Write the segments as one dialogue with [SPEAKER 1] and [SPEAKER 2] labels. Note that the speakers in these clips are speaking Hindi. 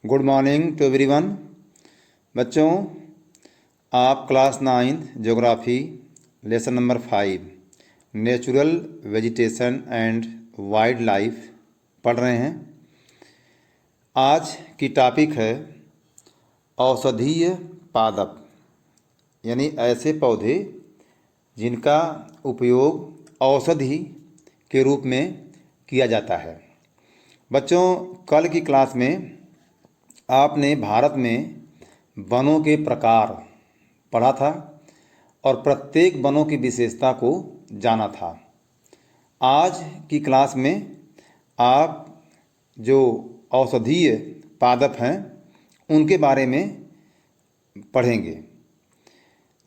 [SPEAKER 1] Good morning to everyone. बच्चों, आप class 9 geography lesson number 5 natural vegetation and wild life पढ़ रहे हैं। आज की टॉपिक है औषधीय पादप, यानी ऐसे पौधे जिनका उपयोग औषधि के रूप में किया जाता है। बच्चों, कल की क्लास में आपने भारत में वनों के प्रकार पढ़ा था और प्रत्येक वनों की विशेषता को जाना था। आज की क्लास में आप जो औषधीय पादप हैं उनके बारे में पढ़ेंगे।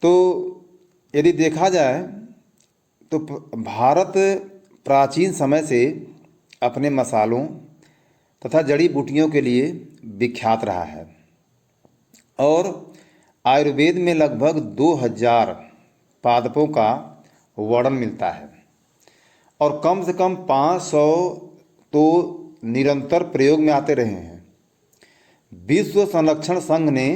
[SPEAKER 1] तो यदि देखा जाए तो भारत प्राचीन समय से अपने मसालों तथा जड़ी बूटियों के लिए विख्यात रहा है और आयुर्वेद में लगभग 2000 पादपों का वर्णन मिलता है और कम से कम 500 तो निरंतर प्रयोग में आते रहे हैं। विश्व संरक्षण संघ ने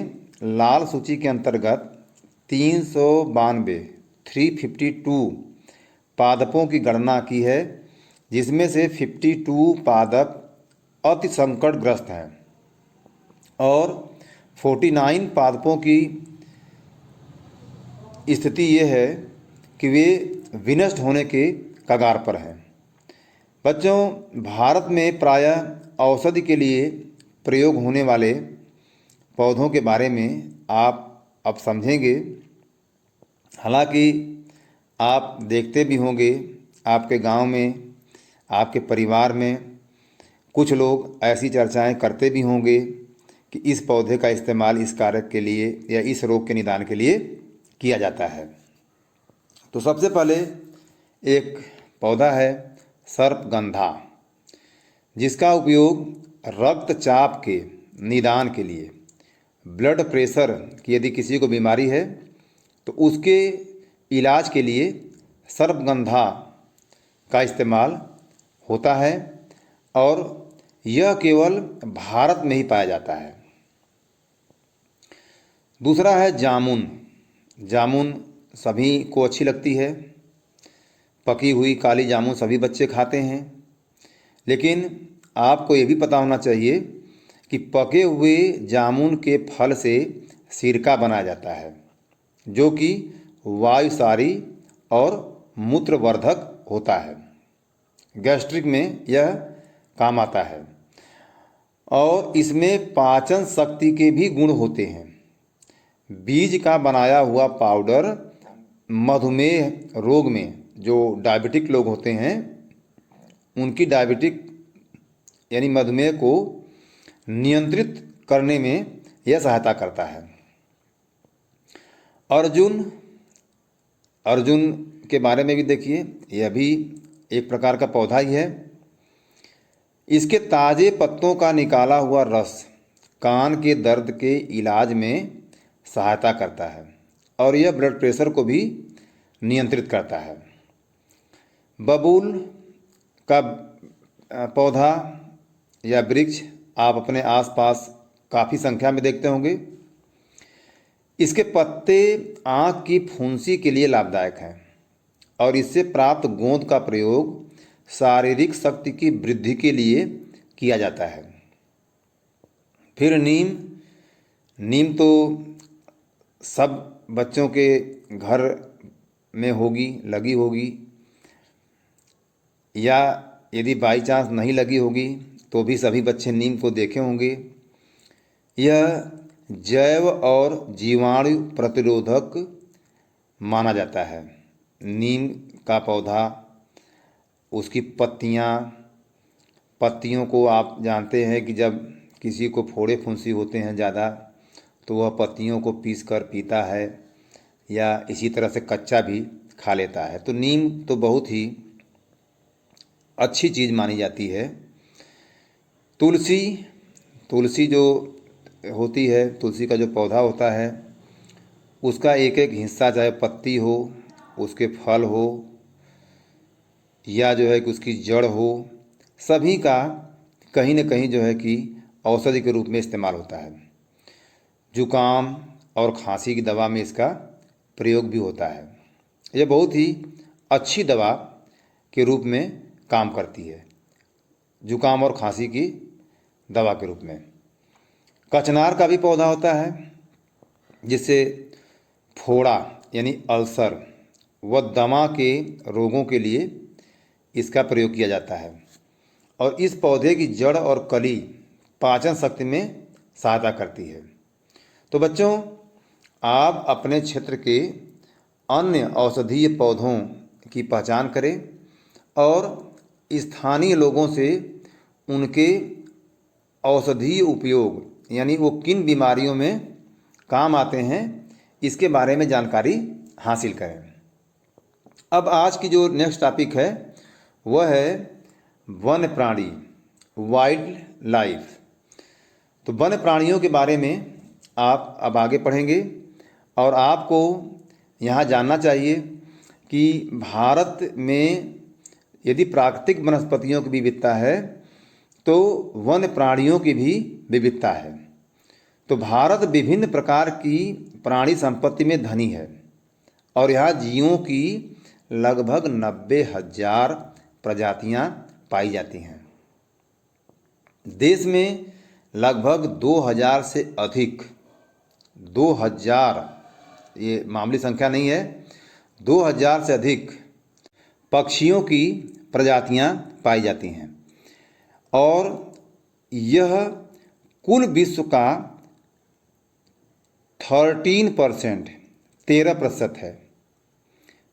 [SPEAKER 1] लाल सूची के अंतर्गत 352 पादपों की गणना की है, जिसमें से 52 पादप अति संकटग्रस्त हैं और 49 पादपों की स्थिति ये है कि वे विनष्ट होने के कगार पर हैं। बच्चों, भारत में प्रायः औषधि के लिए प्रयोग होने वाले पौधों के बारे में आप अब समझेंगे। हालांकि आप देखते भी होंगे, आपके गांव में, आपके परिवार में कुछ लोग ऐसी चर्चाएं करते भी होंगे कि इस पौधे का इस्तेमाल इस कारक के लिए या इस रोग के निदान के लिए किया जाता है। तो सबसे पहले एक पौधा है सर्पगंधा, जिसका उपयोग रक्तचाप के निदान के लिए, ब्लड प्रेशर की यदि किसी को बीमारी है तो उसके इलाज के लिए सर्पगंधा का इस्तेमाल होता है और यह केवल भारत में ही पाया जाता है। दूसरा है जामुन। जामुन सभी को अच्छी लगती है। पकी हुई काली जामुन सभी बच्चे खाते हैं, लेकिन आपको ये भी पता होना चाहिए कि पके हुए जामुन के फल से सिरका बनाया जाता है, जो कि वायुसारी और मूत्रवर्धक होता है। गैस्ट्रिक में यह काम आता है और इसमें पाचन शक्ति के भी गुण होते हैं। बीज का बनाया हुआ पाउडर मधुमेह रोग में, जो डायबिटिक लोग होते हैं, उनकी डायबिटिक यानी मधुमेह को नियंत्रित करने में यह सहायता करता है। अर्जुन के बारे में भी देखिए, यह भी एक प्रकार का पौधा ही है। इसके ताज़े पत्तों का निकाला हुआ रस कान के दर्द के इलाज में सहायता करता है और यह ब्लड प्रेशर को भी नियंत्रित करता है। बबूल का पौधा या वृक्ष आप अपने आसपास काफ़ी संख्या में देखते होंगे। इसके पत्ते आँख की फुंसी के लिए लाभदायक हैं और इससे प्राप्त गोंद का प्रयोग शारीरिक शक्ति की वृद्धि के लिए किया जाता है। फिर नीम तो सब बच्चों के घर में लगी होगी, या यदि बाई चांस नहीं लगी होगी तो भी सभी बच्चे नीम को देखे होंगे। यह जैव और जीवाणु प्रतिरोधक माना जाता है। नीम का पौधा, उसकी पत्तियों को आप जानते हैं कि जब किसी को फोड़े फुंसी होते हैं ज़्यादा तो वह पत्तियों को पीसकर पीता है या इसी तरह से कच्चा भी खा लेता है। तो नीम तो बहुत ही अच्छी चीज़ मानी जाती है। तुलसी जो होती है, तुलसी का जो पौधा होता है, उसका एक एक हिस्सा, चाहे पत्ती हो, उसके फल हो या जो है कि उसकी जड़ हो, सभी का कहीं न कहीं जो है कि औषधि के रूप में इस्तेमाल होता है। जुकाम और खांसी की दवा में इसका प्रयोग भी होता है। यह बहुत ही अच्छी दवा के रूप में काम करती है, जुकाम और खांसी की दवा के रूप में। कचनार का भी पौधा होता है, जिससे फोड़ा यानी अल्सर व दमा के रोगों के लिए इसका प्रयोग किया जाता है। और इस पौधे की जड़ और कली पाचन शक्ति में सहायता करती है। तो बच्चों, आप अपने क्षेत्र के अन्य औषधीय पौधों की पहचान करें और स्थानीय लोगों से उनके औषधीय उपयोग यानी वो किन बीमारियों में काम आते हैं इसके बारे में जानकारी हासिल करें। अब आज की जो नेक्स्ट टॉपिक है वह है वन्य प्राणी, वाइल्ड लाइफ। तो वन्य प्राणियों के बारे में आप अब आगे पढ़ेंगे और आपको यहाँ जानना चाहिए कि भारत में यदि प्राकृतिक वनस्पतियों की विविधता है तो वन्य प्राणियों की भी विविधता है। तो भारत विभिन्न प्रकार की प्राणी संपत्ति में धनी है और यहाँ जीवों की लगभग 90,000 प्रजातियाँ पाई जाती हैं। देश में लगभग 2000 से अधिक, 2000 ये मामूली संख्या नहीं है, 2000 से अधिक पक्षियों की प्रजातियां पाई जाती हैं और यह कुल विश्व का 13% है।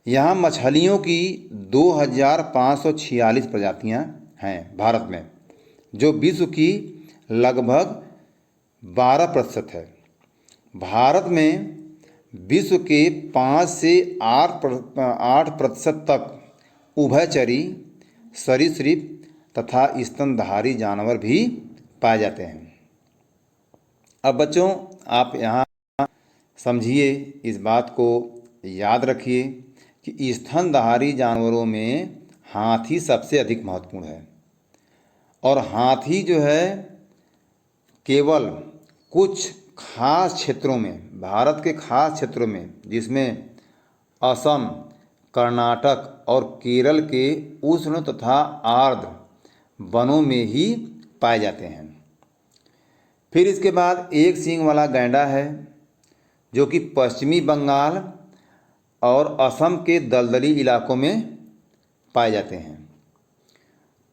[SPEAKER 1] यहाँ मछलियों की 2546 प्रजातियां हैं भारत में, जो विश्व की लगभग 12% है। भारत में विश्व के 5 से 8% तक उभयचरी, सरीसृप तथा स्तनधारी जानवर भी पाए जाते हैं। अब बच्चों, आप यहाँ समझिए, इस बात को याद रखिए कि स्तनधारी जानवरों में हाथी सबसे अधिक महत्वपूर्ण है और हाथी जो है केवल कुछ खास क्षेत्रों में, भारत के खास क्षेत्रों में, जिसमें असम, कर्नाटक और केरल के उष्ण तथा आर्द्र वनों में ही पाए जाते हैं। फिर इसके बाद एक सींग वाला गैंडा है, जो कि पश्चिमी बंगाल और असम के दलदली इलाकों में पाए जाते हैं।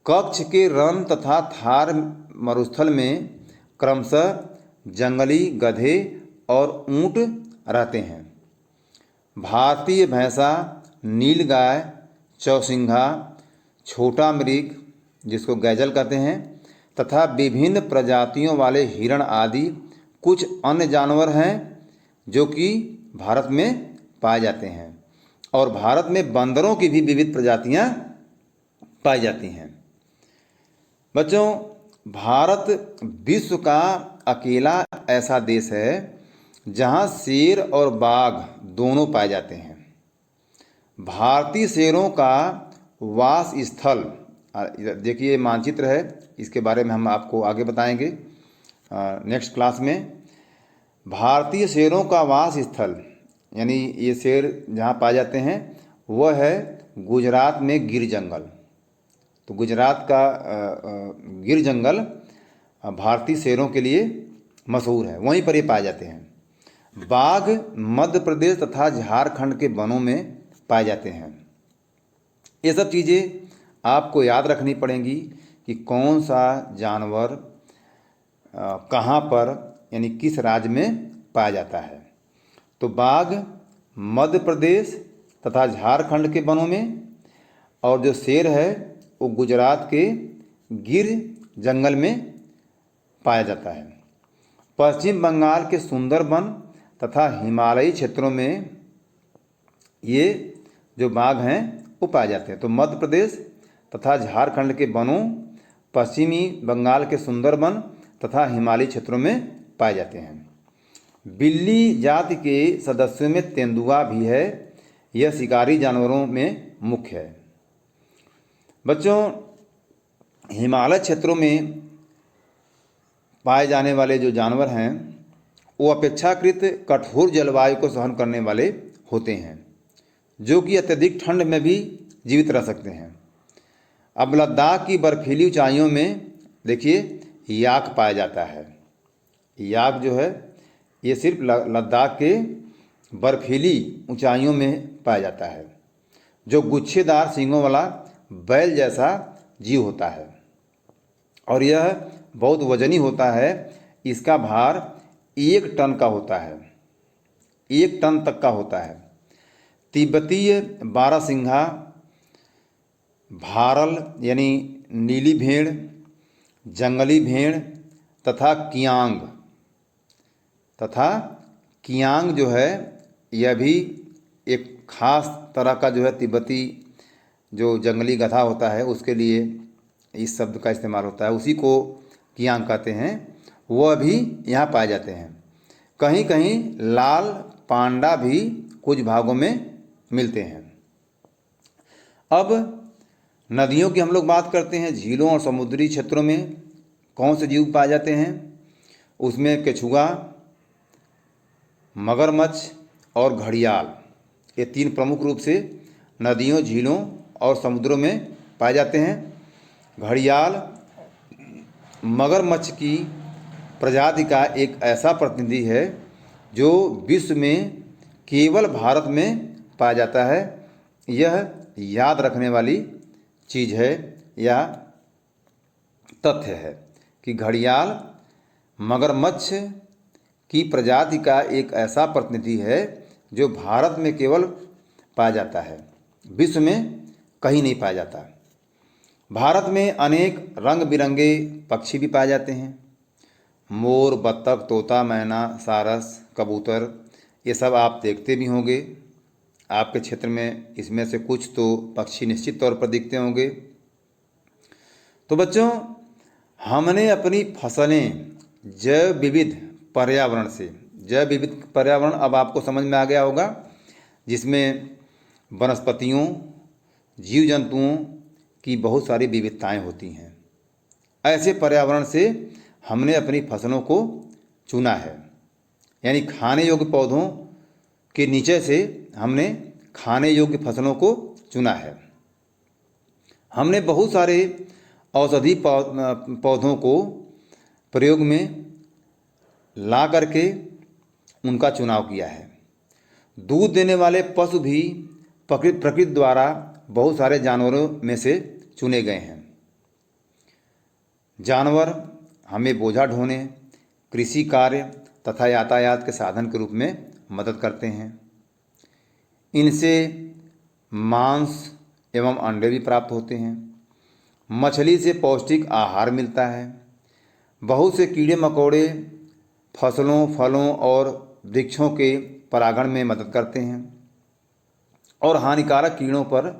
[SPEAKER 1] कच्छ के रण तथा थार मरुस्थल में क्रमशः जंगली गधे और ऊंट रहते हैं। भारतीय भैंसा, नीलगाय, चौसिंघा, छोटा मृग जिसको गैजल कहते हैं तथा विभिन्न प्रजातियों वाले हिरण आदि कुछ अन्य जानवर हैं जो कि भारत में पाए जाते हैं। और भारत में बंदरों की भी विविध प्रजातियां पाई जाती हैं। बच्चों, भारत विश्व का अकेला ऐसा देश है जहां शेर और बाघ दोनों पाए जाते हैं। भारतीय शेरों का वास स्थल, देखिए मानचित्र है, इसके बारे में हम आपको आगे बताएंगे नेक्स्ट क्लास में। भारतीय शेरों का वास स्थल यानी ये शेर जहाँ पाए जाते हैं वह है गुजरात में गिर जंगल। तो गुजरात का गिर जंगल भारतीय शेरों के लिए मशहूर है, वहीं पर ये पाए जाते हैं। बाघ मध्य प्रदेश तथा झारखंड के वनों में पाए जाते हैं। ये सब चीज़ें आपको याद रखनी पड़ेंगी कि कौन सा जानवर कहाँ पर यानी किस राज्य में पाया जाता है। तो बाघ मध्य प्रदेश तथा झारखंड के वनों में और जो शेर है वो गुजरात के गिर जंगल में पाया जाता है। पश्चिम बंगाल के सुंदरबन तथा हिमालयी क्षेत्रों में ये जो बाघ हैं वो पाए जाते हैं। तो मध्य प्रदेश तथा झारखंड के वनों, पश्चिमी बंगाल के सुंदरबन तथा हिमालयी क्षेत्रों में पाए जाते हैं। बिल्ली जाति के सदस्यों में तेंदुआ भी है, यह शिकारी जानवरों में मुख्य है। बच्चों, हिमालय क्षेत्रों में पाए जाने वाले जो जानवर हैं वो अपेक्षाकृत कठोर जलवायु को सहन करने वाले होते हैं, जो कि अत्यधिक ठंड में भी जीवित रह सकते हैं। अब लद्दाख की बर्फीली ऊंचाइयों में देखिए याक पाया जाता है। याक जो है ये सिर्फ लद्दाख के बर्फीली ऊंचाइयों में पाया जाता है, जो गुच्छेदार सींगों वाला बैल जैसा जीव होता है और यह बहुत वजनी होता है। इसका भार 1 टन का होता है, 1 टन तक का होता है। तिब्बतीय बारहसिंघा, भारल यानी नीली भेड़, जंगली भेड़ तथा कियांग जो है यह भी एक खास तरह का जो है तिब्बती जो जंगली गधा होता है उसके लिए इस शब्द का इस्तेमाल होता है, उसी को कियांग कहते हैं। वह भी यहाँ पाए जाते हैं। कहीं कहीं लाल पांडा भी कुछ भागों में मिलते हैं। अब नदियों की हम लोग बात करते हैं। झीलों और समुद्री क्षेत्रों में कौन से जीव पाए जाते हैं? उसमें केचुआ, मगरमच्छ और घड़ियाल, ये 3 प्रमुख रूप से नदियों, झीलों और समुद्रों में पाए जाते हैं। घड़ियाल मगरमच्छ की प्रजाति का एक ऐसा प्रतिनिधि है जो विश्व में केवल भारत में पाया जाता है। यह याद रखने वाली चीज़ है या तथ्य है कि घड़ियाल मगरमच्छ की प्रजाति का एक ऐसा प्रतिनिधि है जो भारत में केवल पाया जाता है, विश्व में कहीं नहीं पाया जाता। भारत में अनेक रंग बिरंगे पक्षी भी पाए जाते हैं। मोर, बत्तख, तोता, मैना, सारस, कबूतर, ये सब आप देखते भी होंगे। आपके क्षेत्र में इसमें से कुछ तो पक्षी निश्चित तौर पर दिखते होंगे। तो बच्चों, हमने अपनी फसलें जैव विविध पर्यावरण से, जैव विविध पर्यावरण अब आपको समझ में आ गया होगा, जिसमें वनस्पतियों, जीव जंतुओं की बहुत सारी विविधताएं होती हैं। ऐसे पर्यावरण से हमने अपनी फसलों को चुना है, यानी खाने योग्य पौधों के नीचे से हमने खाने योग्य फसलों को चुना है। हमने बहुत सारे औषधि पौधों को प्रयोग में ला करके उनका चुनाव किया है। दूध देने वाले पशु भी प्रकृति द्वारा बहुत सारे जानवरों में से चुने गए हैं। जानवर हमें बोझा ढोने, कृषि कार्य तथा यातायात के साधन के रूप में मदद करते हैं। इनसे मांस एवं अंडे भी प्राप्त होते हैं। मछली से पौष्टिक आहार मिलता है। बहुत से कीड़े मकोड़े फसलों, फलों और वृक्षों के परागण में मदद करते हैं और हानिकारक कीड़ों पर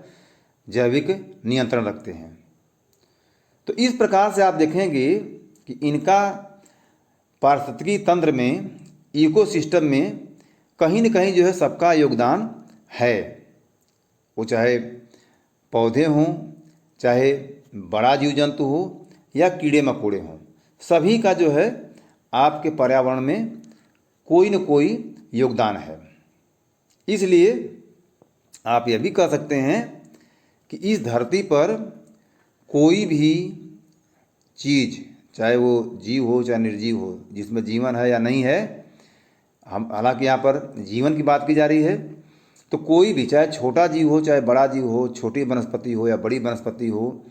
[SPEAKER 1] जैविक नियंत्रण रखते हैं। तो इस प्रकार से आप देखेंगे कि इनका पारिस्थितिकी तंत्र में, इकोसिस्टम में कहीं न कहीं जो है सबका योगदान है। वो चाहे पौधे हों, चाहे बड़ा जीव जंतु हो या कीड़े मकोड़े हों, सभी का जो है आपके पर्यावरण में कोई न कोई योगदान है। इसलिए आप यह भी कह सकते हैं कि इस धरती पर कोई भी चीज़, चाहे वो जीव हो चाहे निर्जीव हो, जिसमें जीवन है या नहीं है, हम हालांकि यहाँ पर जीवन की बात की जा रही है, तो कोई भी, चाहे छोटा जीव हो चाहे बड़ा जीव हो, छोटी वनस्पति हो या बड़ी वनस्पति हो,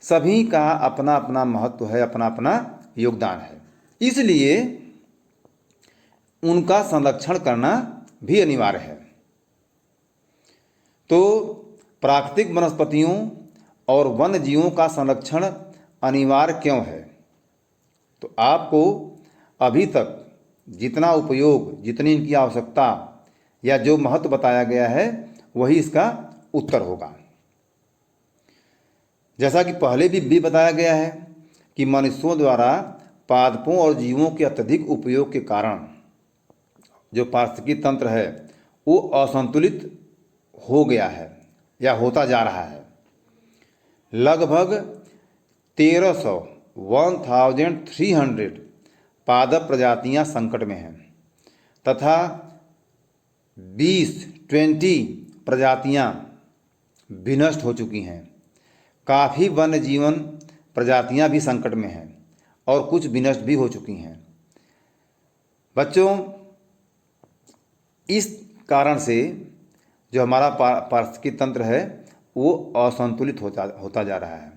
[SPEAKER 1] सभी का अपना अपना महत्व है, अपना अपना योगदान है। इसलिए उनका संरक्षण करना भी अनिवार्य है। तो प्राकृतिक वनस्पतियों और वन्य जीवों का संरक्षण अनिवार्य क्यों है? तो आपको अभी तक जितना उपयोग, जितनी इनकी आवश्यकता या जो महत्व बताया गया है, वही इसका उत्तर होगा। जैसा कि पहले भी बताया गया है कि मनुष्यों द्वारा पादपों और जीवों के अत्यधिक उपयोग के कारण जो पारिस्थितिकी तंत्र है वो असंतुलित हो गया है या होता जा रहा है। लगभग 1300 पादप प्रजातियां संकट में हैं तथा 20 प्रजातियां विनष्ट हो चुकी हैं। काफ़ी वन्य जीवन प्रजातियां भी संकट में हैं और कुछ विनष्ट भी हो चुकी हैं। बच्चों, इस कारण से जो हमारा पारिस्थितिकी तंत्र है वो असंतुलित होता जा रहा है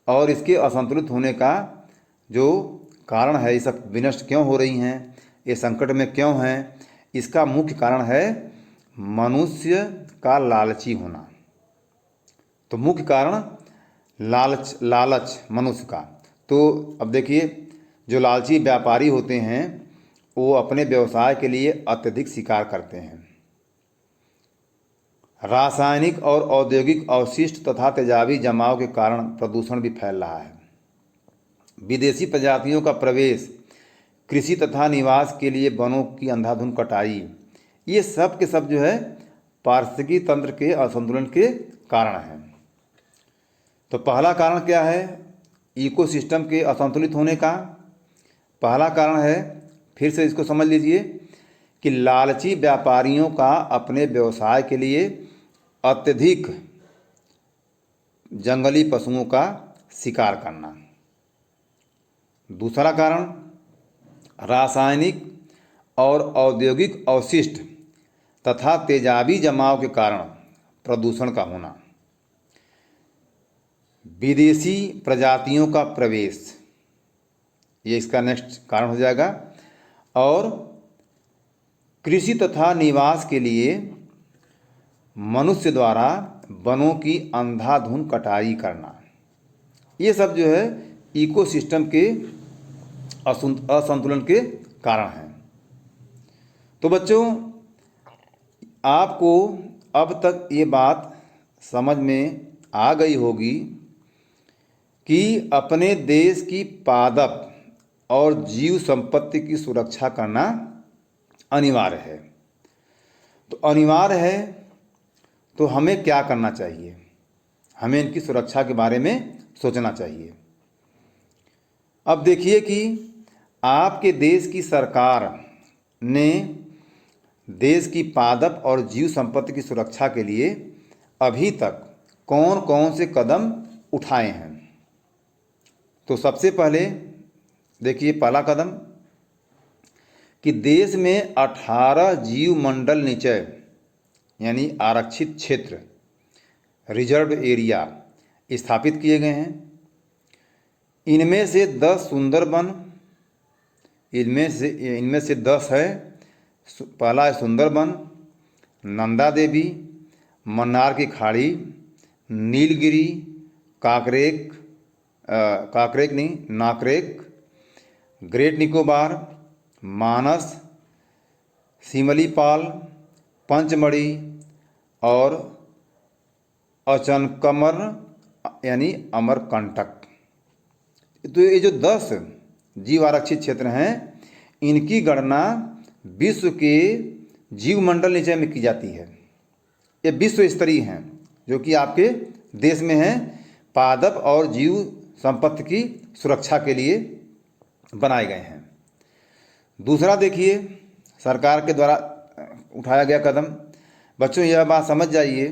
[SPEAKER 1] और इसके असंतुलित होने का जो कारण है, ये सब विनष्ट क्यों हो रही हैं, ये संकट में क्यों हैं, इसका मुख्य कारण है मनुष्य का लालची होना। तो मुख्य कारण लालच मनुष्य का। तो अब देखिए, जो लालची व्यापारी होते हैं वो अपने व्यवसाय के लिए अत्यधिक शिकार करते हैं। रासायनिक और औद्योगिक अवशिष्ट तथा तेजाबी जमाव के कारण प्रदूषण भी फैल रहा है। विदेशी प्रजातियों का प्रवेश, कृषि तथा निवास के लिए वनों की अंधाधुंध कटाई, ये सब के सब जो है पारिस्थितिकी तंत्र के असंतुलन के कारण हैं। तो पहला कारण क्या है इकोसिस्टम के असंतुलित होने का? पहला कारण है, फिर से इसको समझ लीजिए, कि लालची व्यापारियों का अपने व्यवसाय के लिए अत्यधिक जंगली पशुओं का शिकार करना। दूसरा कारण रासायनिक और औद्योगिक अवशिष्ट तथा तेजाबी जमाव के कारण प्रदूषण का होना। विदेशी प्रजातियों का प्रवेश, ये इसका नेक्स्ट कारण हो जाएगा। और कृषि तथा निवास के लिए मनुष्य द्वारा वनों की अंधाधुंध कटाई करना, ये सब जो है इकोसिस्टम के असंतुलन के कारण हैं। तो बच्चों, आपको अब तक ये बात समझ में आ गई होगी कि अपने देश की पादप और जीव संपत्ति की सुरक्षा करना अनिवार्य है। तो अनिवार्य है तो हमें क्या करना चाहिए? हमें इनकी सुरक्षा के बारे में सोचना चाहिए। अब देखिए कि आपके देश की सरकार ने देश की पादप और जीव संपत्ति की सुरक्षा के लिए अभी तक कौन कौन से कदम उठाए हैं। तो सबसे पहले देखिए, पहला कदम कि देश में 18 जीव मंडल निचय यानी आरक्षित क्षेत्र, रिजर्व एरिया स्थापित किए गए हैं। इनमें से 10 सुंदरबन, इनमें से 10 है। पहला है सुंदरबन, नंदा देवी, मन्नार की खाड़ी, नीलगिरी, नाकरेक, ग्रेट निकोबार, मानस, सिमलीपाल, पंचमढ़ी और अचनकमर यानी अमरकंटक। तो ये जो 10 जीव आरक्षित क्षेत्र हैं, इनकी गणना विश्व के जीव मंडल निचय में की जाती है। ये विश्व स्तरीय हैं जो कि आपके देश में हैं, पादप और जीव संपत्ति की सुरक्षा के लिए बनाए गए हैं। दूसरा देखिए, सरकार के द्वारा उठाया गया कदम। बच्चों, यह बात समझ जाइए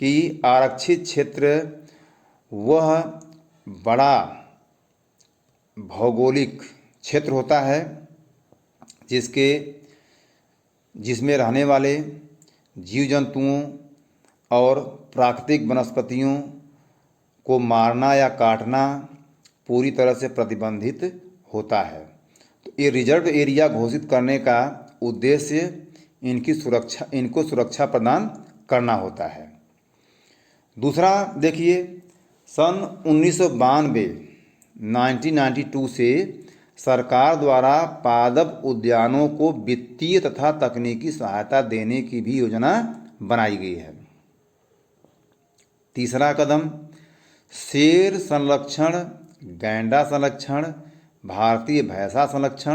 [SPEAKER 1] कि आरक्षित क्षेत्र वह बड़ा भौगोलिक क्षेत्र होता है जिसमें रहने वाले जीव जंतुओं और प्राकृतिक वनस्पतियों को मारना या काटना पूरी तरह से प्रतिबंधित होता है। तो ये रिजर्व एरिया घोषित करने का उद्देश्य इनको सुरक्षा प्रदान करना होता है। दूसरा देखिए, सन 1992 से सरकार द्वारा पादप उद्यानों को वित्तीय तथा तकनीकी सहायता देने की भी योजना बनाई गई है। तीसरा कदम, शेर संरक्षण, गैंडा संरक्षण, भारतीय भैंसा संरक्षण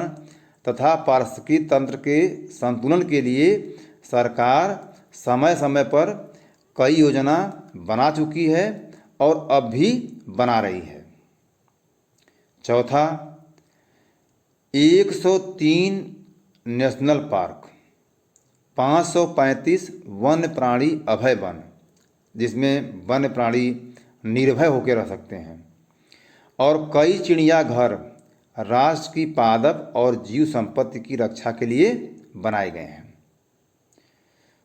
[SPEAKER 1] तथा पारिस्थितिकी तंत्र के संतुलन के लिए सरकार समय समय पर कई योजना बना चुकी है और अब भी बना रही है। चौथा, 103 नेशनल पार्क, 535 वन्य प्राणी अभय वन, जिसमें वन्य प्राणी निर्भय होकर रह सकते हैं, और कई चिड़ियाघर राष्ट्र की पादप और जीव संपत्ति की रक्षा के लिए बनाए गए हैं।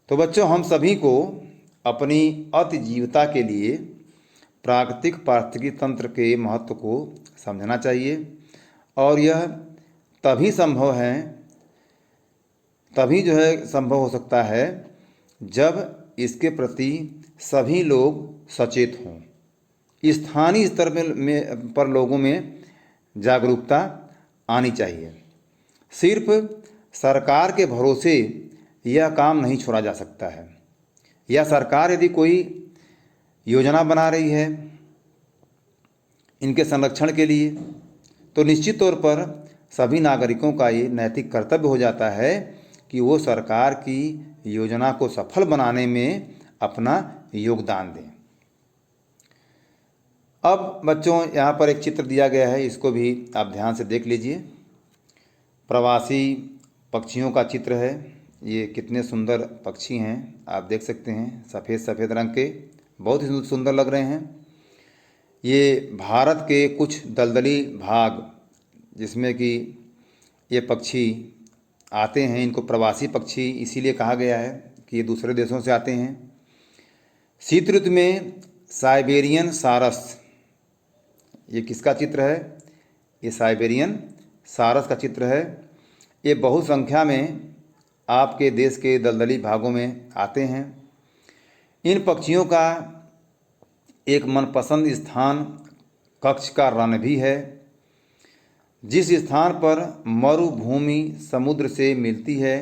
[SPEAKER 1] तो बच्चों, हम सभी को अपनी अतिजीवता के लिए प्राकृतिक पारिस्थितिकी तंत्र के महत्व को समझना चाहिए, और यह तभी संभव है, तभी संभव हो सकता है जब इसके प्रति सभी लोग सचेत हों। स्थानीय स्तर पर लोगों में जागरूकता आनी चाहिए। सिर्फ सरकार के भरोसे यह काम नहीं छोड़ा जा सकता है, या सरकार यदि कोई योजना बना रही है इनके संरक्षण के लिए, तो निश्चित तौर पर सभी नागरिकों का ये नैतिक कर्तव्य हो जाता है कि वो सरकार की योजना को सफल बनाने में अपना योगदान दें। अब बच्चों, यहाँ पर एक चित्र दिया गया है, इसको भी आप ध्यान से देख लीजिए। प्रवासी पक्षियों का चित्र है। ये कितने सुंदर पक्षी हैं, आप देख सकते हैं, सफ़ेद सफ़ेद रंग के, बहुत ही सुंदर लग रहे हैं। ये भारत के कुछ दलदली भाग जिसमें कि ये पक्षी आते हैं, इनको प्रवासी पक्षी इसीलिए कहा गया है कि ये दूसरे देशों से आते हैं। शीत ऋतु में साइबेरियन सारस, ये किसका चित्र है? ये साइबेरियन सारस का चित्र है। ये बहुसंख्या में आपके देश के दलदली भागों में आते हैं। इन पक्षियों का एक मनपसंद स्थान कच्छ का रण भी है, जिस स्थान पर मरुभूमि समुद्र से मिलती है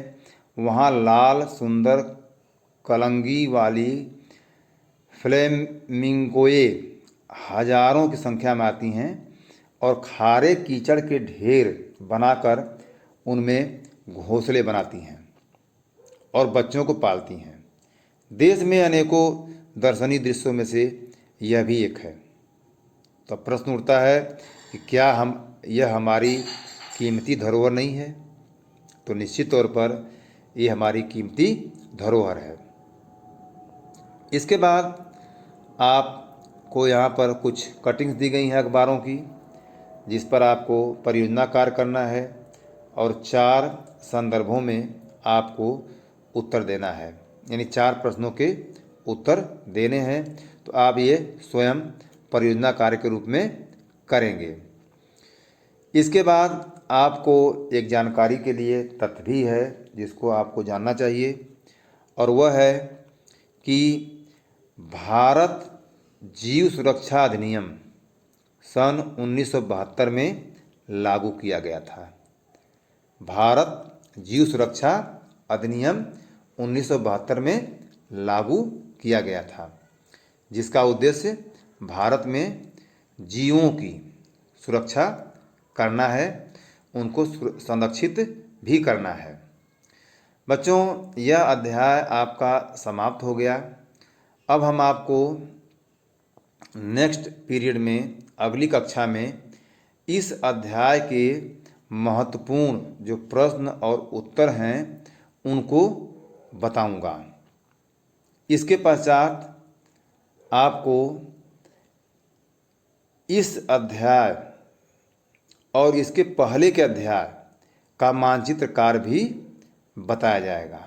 [SPEAKER 1] वहाँ लाल सुंदर कलंगी वाली फ्लेमिंगोए हजारों की संख्या में आती हैं और खारे कीचड़ के ढेर बनाकर उनमें घोंसले बनाती हैं और बच्चों को पालती हैं। देश में अनेकों दर्शनीय दृश्यों में से यह भी एक है। तो प्रश्न उठता है कि क्या यह हमारी कीमती धरोहर नहीं है? तो निश्चित तौर पर ये हमारी कीमती धरोहर है। इसके बाद आपको यहाँ पर कुछ कटिंग्स दी गई हैं अखबारों की, जिस पर आपको परियोजना कार्य करना है और 4 संदर्भों में आपको उत्तर देना है, यानी 4 प्रश्नों के उत्तर देने हैं। तो आप ये स्वयं परियोजना कार्य के रूप में करेंगे। इसके बाद आपको एक जानकारी के लिए तथ्य भी है जिसको आपको जानना चाहिए, और वह है कि भारत जीव सुरक्षा अधिनियम सन 1972 में लागू किया गया था। भारत जीव सुरक्षा अधिनियम 1972 में लागू किया गया था, जिसका उद्देश्य भारत में जीवों की सुरक्षा करना है, उनको संरक्षित भी करना है। बच्चों, यह अध्याय आपका समाप्त हो गया। अब हम आपको नेक्स्ट पीरियड में, अगली कक्षा में, इस अध्याय के महत्वपूर्ण जो प्रश्न और उत्तर हैं उनको बताऊंगा। इसके पश्चात आपको इस अध्याय और इसके पहले के अध्याय का मानचित्र कार्य भी बताया जाएगा।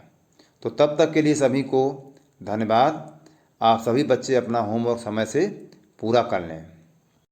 [SPEAKER 1] तो तब तक के लिए सभी को धन्यवाद। आप सभी बच्चे अपना होमवर्क समय से पूरा कर लें।